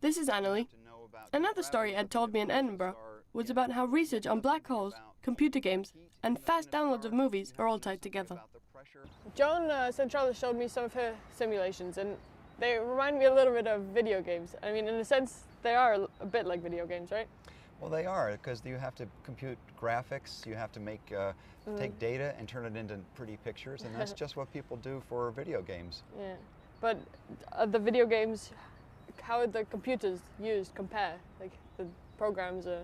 This is Annalie. Another story Ed told me in Edinburgh was about how research on black holes, computer games, and fast downloads of movies are all tied together. Joan Centrale showed me some of her simulations, and they remind me a little bit of video games. I mean, in a sense, they are a bit like video games, right? Well, they are, because you have to compute graphics, you have to make take data and turn it into pretty pictures, and that's just what people do for video games. Yeah, but the video games, how are the computers used compare? Like the programs are...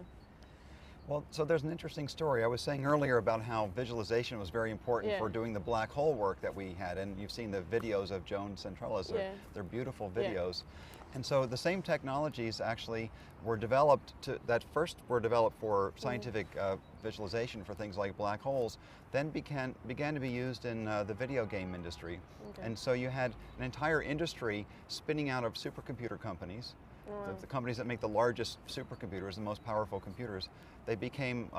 Well, so there's an interesting story. I was saying earlier about how visualization was very important for doing the black hole work that we had, and you've seen the videos of Joan Centrale's. They're beautiful videos. And so the same technologies actually were developed that first were developed for scientific visualization for things like black holes, then began to be used in the video game industry. And so you had an entire industry spinning out of supercomputer companies. The companies that make the largest supercomputers, the most powerful computers, they became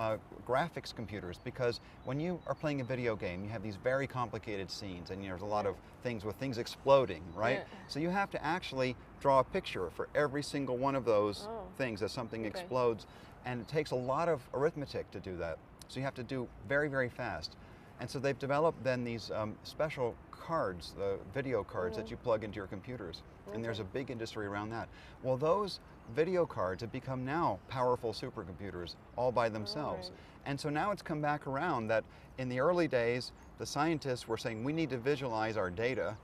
graphics computers, because when you are playing a video game, you have these very complicated scenes, and there's a lot of things with things exploding, right? So you have to actually draw a picture for every single one of those things as something explodes, and it takes a lot of arithmetic to do that. So you have to do very, very fast. And so they've developed then these special cards, the video cards that you plug into your computers. And there's a big industry around that. Well, those video cards have become now powerful supercomputers all by themselves. And so now it's come back around that in the early days, the scientists were saying we need to visualize our data.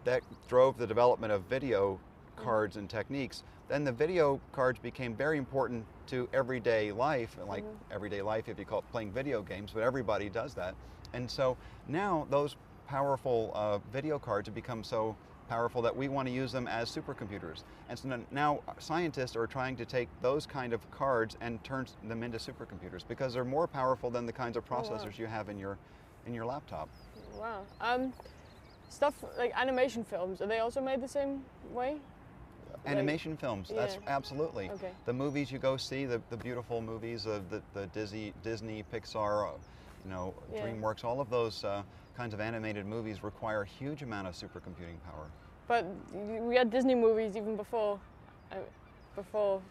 That drove the development of video cards and techniques. Then the video cards became very important to everyday life, like everyday life if you call it playing video games, but everybody does that. And so now those powerful video cards have become so powerful that we want to use them as supercomputers. And so now scientists are trying to take those kind of cards and turn them into supercomputers, because they're more powerful than the kinds of processors you have in your laptop. Wow. Stuff like animation films, are they also made the same way? Animation films, that's absolutely. The movies you go see, the beautiful movies of the Disney, Pixar, DreamWorks, all of those kinds of animated movies require a huge amount of supercomputing power. But we had Disney movies even before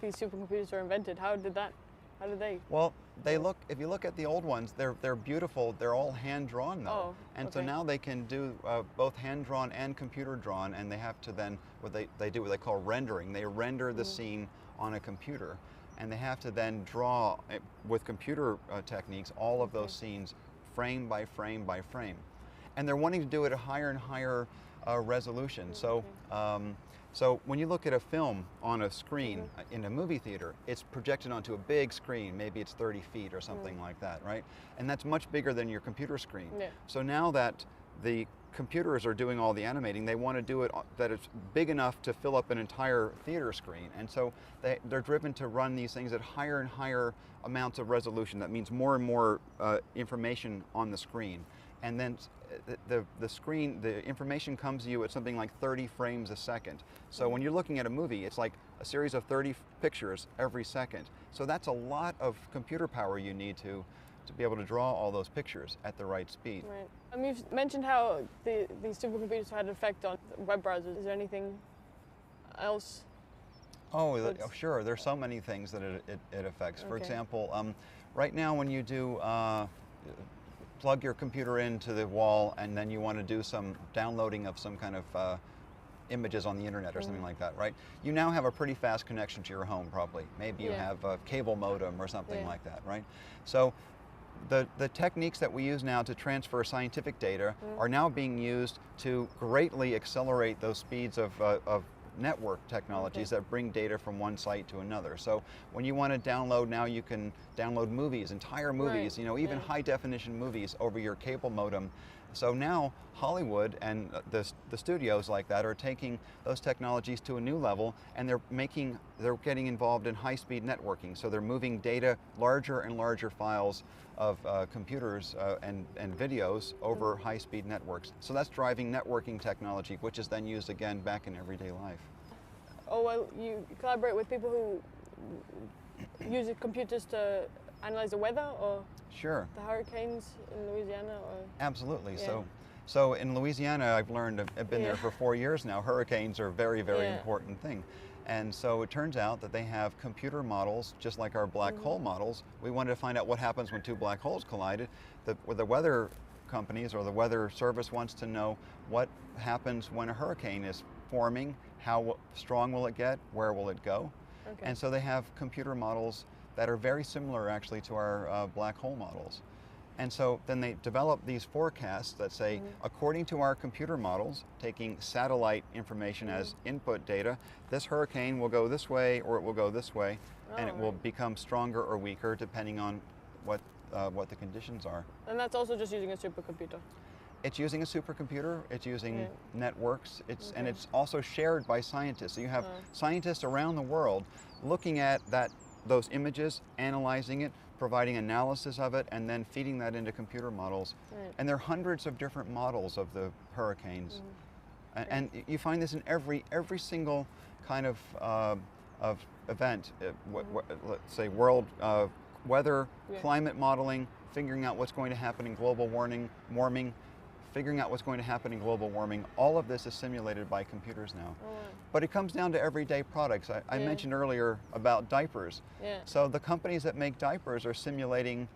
these supercomputers were invented. How did they? Well, if you look at the old ones, they're beautiful. They're all hand-drawn though. So now they can do both hand-drawn and computer-drawn, and they have to then, they do what they call rendering. They render the scene on a computer, and they have to then draw, with computer techniques, all of those scenes frame by frame by frame. And they're wanting to do it at a higher and higher resolution. So when you look at a film on a screen in a movie theater, it's projected onto a big screen, maybe it's 30 feet or something like that, right? And that's much bigger than your computer screen. So now that the computers are doing all the animating, they want to do it that it's big enough to fill up an entire theater screen. And so they're driven to run these things at higher and higher amounts of resolution. That means more and more information on the screen. And then the information comes to you at something like 30 frames a second. So when you're looking at a movie, it's like a series of 30 pictures every second. So that's a lot of computer power you need to be able to draw all those pictures at the right speed. Right. You've mentioned how these supercomputers had an effect on web browsers. Is there anything else? Oh, sure. There's so many things that it affects. For example, right now when you do plug your computer into the wall and then you want to do some downloading of some kind of images on the internet or something like that, right? You now have a pretty fast connection to your home, probably. Maybe you have a cable modem or something like that, right? So the techniques that we use now to transfer scientific data are now being used to greatly accelerate those speeds of network technologies that bring data from one site to another. So when you want to download now, you can download movies, entire movies, even high definition movies over your cable modem. So now Hollywood and the studios like that are taking those technologies to a new level, and they're getting involved in high-speed networking. So they're moving data, larger and larger files of computers and videos over high-speed networks. So that's driving networking technology, which is then used again back in everyday life. Oh, well, you collaborate with people who use computers to analyze the weather, or sure, the hurricanes in Louisiana, or absolutely. So So in Louisiana, I've learned, I've been there for 4 years now, hurricanes are a very, very important thing. And so it turns out that they have computer models, just like our black hole models. We wanted to find out what happens when two black holes collided. The weather companies or the weather service wants to know what happens when a hurricane is forming, how strong will it get, where will it go. Okay. And so they have computer models that are very similar actually to our black hole models. And so then they develop these forecasts that say, according to our computer models, taking satellite information as input data, this hurricane will go this way or it will go this way, and it will become stronger or weaker depending on what the conditions are. And that's also just using a supercomputer? It's using a supercomputer, it's using networks, and it's also shared by scientists. So you have scientists around the world looking at those images, analyzing it, providing analysis of it, and then feeding that into computer models. And there are hundreds of different models of the hurricanes. And you find this in every single kind of event, let's say world weather, climate modeling, figuring out what's going to happen in global warming, figuring out what's going to happen in global warming. All of this is simulated by computers now. But it comes down to everyday products. I mentioned earlier about diapers. So the companies that make diapers are simulating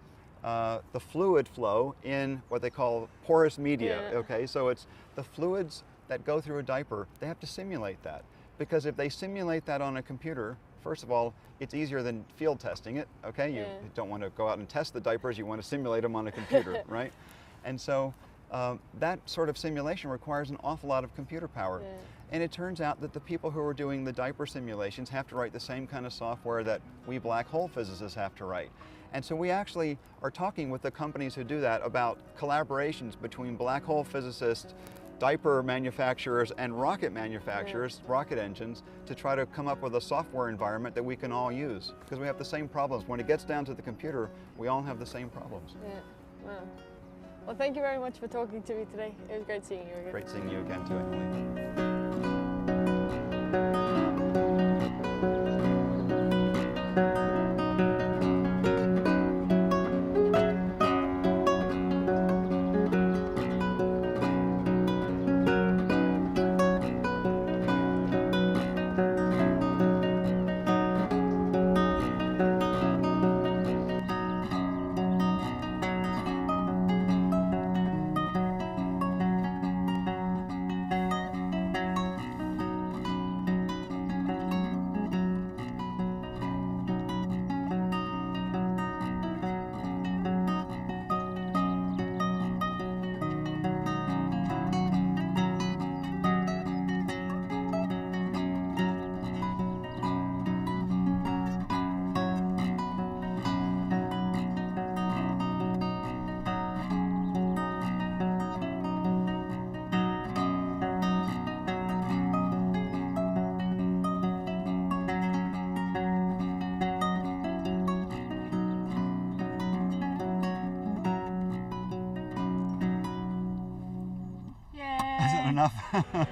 the fluid flow in what they call porous media. Okay, so it's the fluids that go through a diaper, they have to simulate that. Because if they simulate that on a computer, first of all, it's easier than field testing it, okay? You don't want to go out and test the diapers, you want to simulate them on a computer, right? And so that sort of simulation requires an awful lot of computer power. And it turns out that the people who are doing the diaper simulations have to write the same kind of software that we black hole physicists have to write. And so we actually are talking with the companies who do that about collaborations between black hole physicists, diaper manufacturers, and rocket manufacturers, rocket engines, to try to come up with a software environment that we can all use. Because we have the same problems. When it gets down to the computer, we all have the same problems. Wow. Well, thank you very much for talking to me today. It was great seeing you again. Great seeing you again too, Annalie. Is it enough?